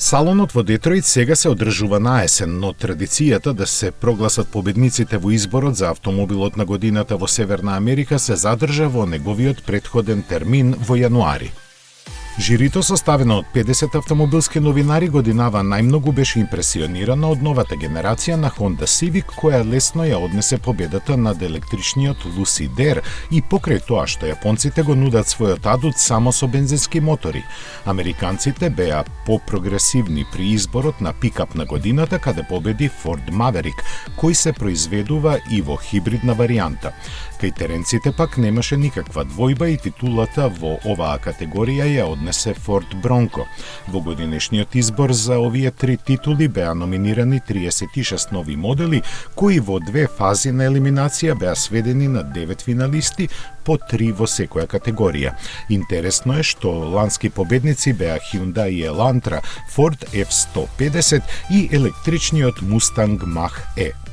Салонот во Детройт сега се одржува на есен, но традицијата да се прогласат победниците во изборот за автомобилот на годината во Северна Америка се задржа во неговиот претходен термин во јануари. Жирито, составено од 50 автомобилски новинари, годинава најмногу беше импресионирана од новата генерација на Honda Civic, која лесно ја однесе победата над електричниот Lucid Air и покрај тоа што јапонците го нудат својот адут само со бензински мотори. Американците беа попрогресивни при изборот на пикап на годината, каде победи Ford Maverick, кој се произведува и во хибридна варијанта. Кај теренците пак немаше никаква двојба и титулата во оваа категорија ја однесе Ford Bronco. Во годинешниот избор за овие три титули беа номинирани 36 нови модели, кои во две фази на елиминација беа сведени на 9 финалисти, по 3 во секоја категорија. Интересно е што лански победници беа Hyundai Elantra, Ford F-150 и електричниот Mustang Mach-E.